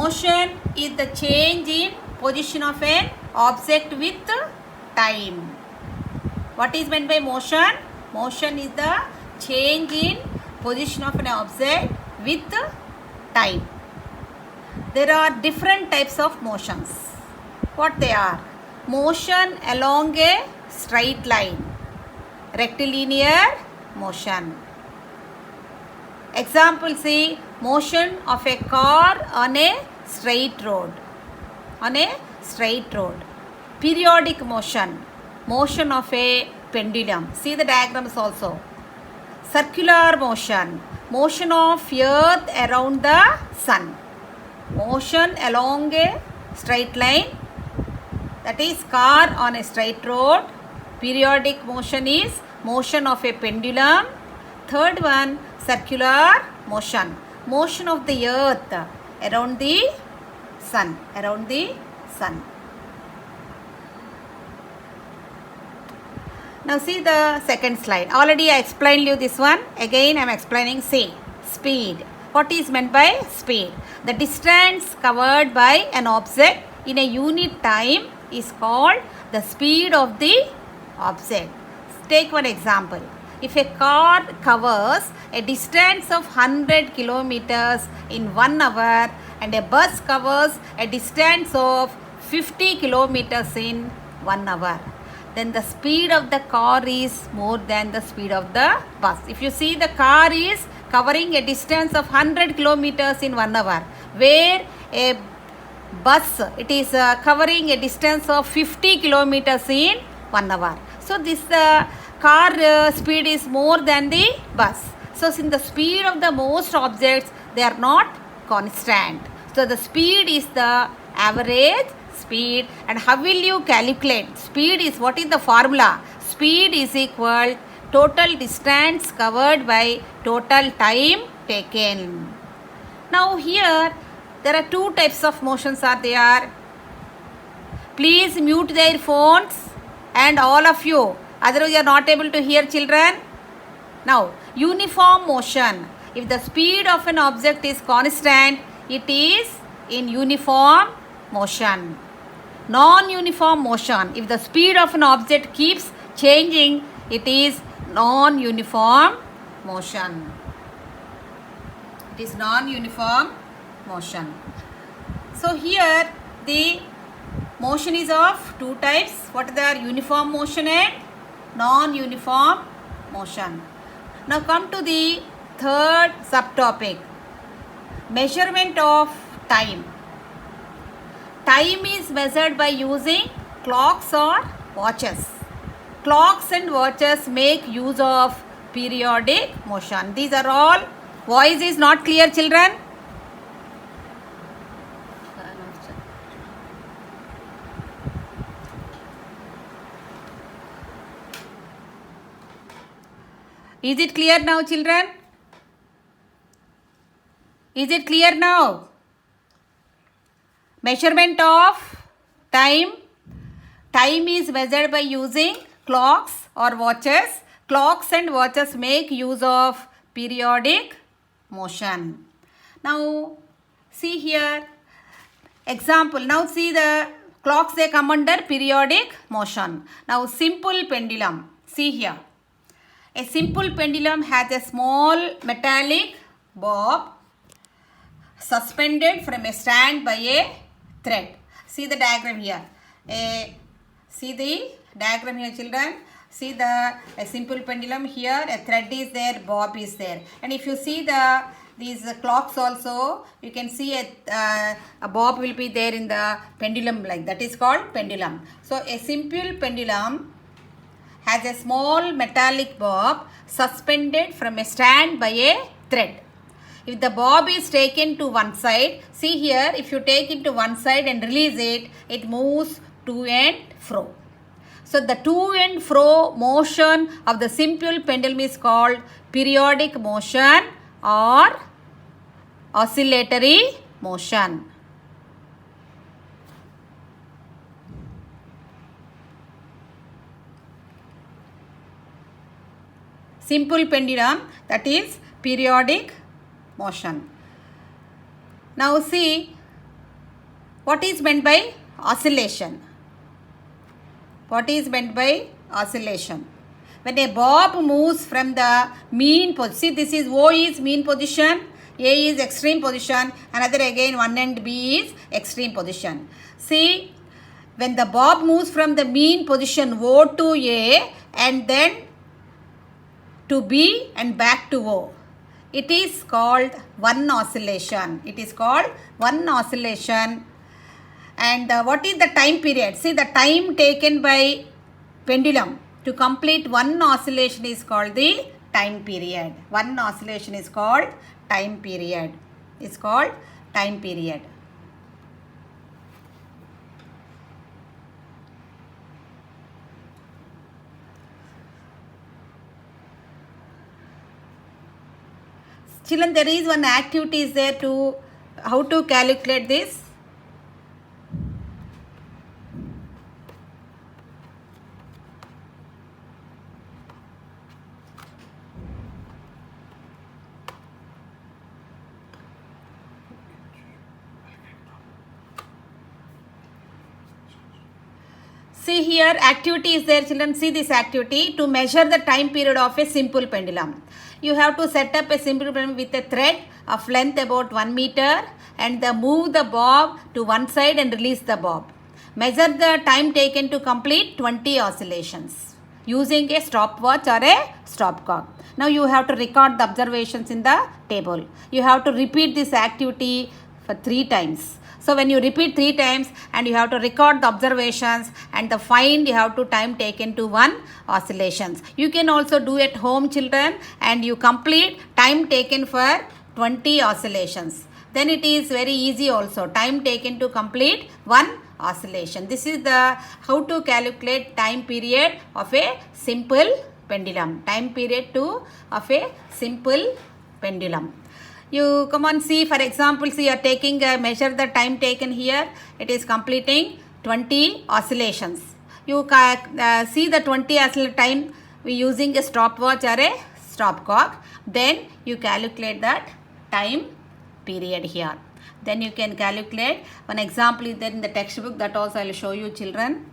Motion is the change in position of an object with time. What is meant by motion? Motion is the change in position of an object with time. There are different types of motions. What they are? Motion along a straight line, rectilinear motion. Example, see, motion of a car on a straight road. On a straight road. Periodic motion. Motion of a pendulum. See the diagrams also. Circular motion. Motion of earth around the sun. Motion along a straight line, that is car on a straight road. Periodic motion is motion of a pendulum. Third one, circular motion. Motion of the earth around the sun. Around the sun. Now see the second slide. Already I explained you this one. Again I am explaining. See, speed. What is meant by speed? The distance covered by an object in a unit time is called the speed of the object. Take one example. If a car covers a distance of 100 kilometers in 1 hour and a bus covers a distance of 50 kilometers in 1 hour, then the speed of the car is more than the speed of the bus. If you see, the car is covering a distance of 100 kilometers in 1 hour, where a bus, it is covering a distance of 50 kilometers in 1 hour. So this car speed is more than the bus. So since the speed of the most objects, they are not constant. So the speed is the average speed. And how will you calculate? Speed is, what is the formula? Speed is equal total distance covered by total time taken. Now here there are two types of motions are there. Please mute their phones and all of you, otherwise you are not able to hear, children. Now, uniform motion. If the speed of an object is constant, it is in uniform motion. Non-uniform motion. If the speed of an object keeps changing, it is non-uniform motion. It is non-uniform motion. So here the motion is of two types. What are they? Uniform motion and non-uniform motion. Now come to the third subtopic. Measurement of time. Time is measured by using clocks or watches. Clocks and watches make use of periodic motion. These are all. Voice is not clear, children? Is it clear now, children? Is it clear now? Measurement of time. Time is measured by using clocks or watches. Clocks and watches make use of periodic motion. Now see here example. Now see the clocks, they come under periodic motion. Now simple pendulum. See here. A simple pendulum has a small metallic bob suspended from a stand by a thread. See the diagram here. See the diagram here, children. See a simple pendulum here. A thread is there, bob is there. And if you see these clocks also, you can see a bob will be there in the pendulum, like that is called pendulum. So a simple pendulum has a small metallic bob suspended from a stand by a thread. If the bob is taken to one side, see here, if you take it to one side and release it, it moves to and fro. So the to and fro motion of the simple pendulum is called periodic motion or oscillatory motion. Simple pendulum, that is periodic motion. Now see What is meant by oscillation? What is meant by oscillation? When a bob moves from the mean position, see this is O is mean position, A is extreme position, another again 1 and B is extreme position. See, when the bob moves from the mean position O to A and then to B and back to O, it is called one oscillation. It is called one oscillation. And what is the time period? See, the time taken by pendulum to complete one oscillation is called the time period. One oscillation is called time period. It's called time period. Children, there is one activity is there to how to calculate this. See here, activity is there, children. See this activity to measure the time period of a simple pendulum. You have to set up a simple pendulum with a thread of length about 1 meter and move the bob to one side and release the bob. Measure the time taken to complete 20 oscillations using a stopwatch or a stopcock. Now you have to record the observations in the table. You have to repeat this activity for 3 times. So when you repeat 3 times and you have to record the observations and the find, you have to time taken to 1 oscillations. You can also do at home, children, and you complete time taken for 20 oscillations. Then it is very easy also, time taken to complete 1 oscillation. This is the how to calculate time period of a simple pendulum. Time period of a simple pendulum. You come on, see, for example, see, you are taking measure the time taken here. It is completing 20 oscillations. You see the 20 oscillation time we using a stopwatch or a stopcock. Then you calculate that time period here. Then you can calculate. One example is there in the textbook, that also I will show you, children.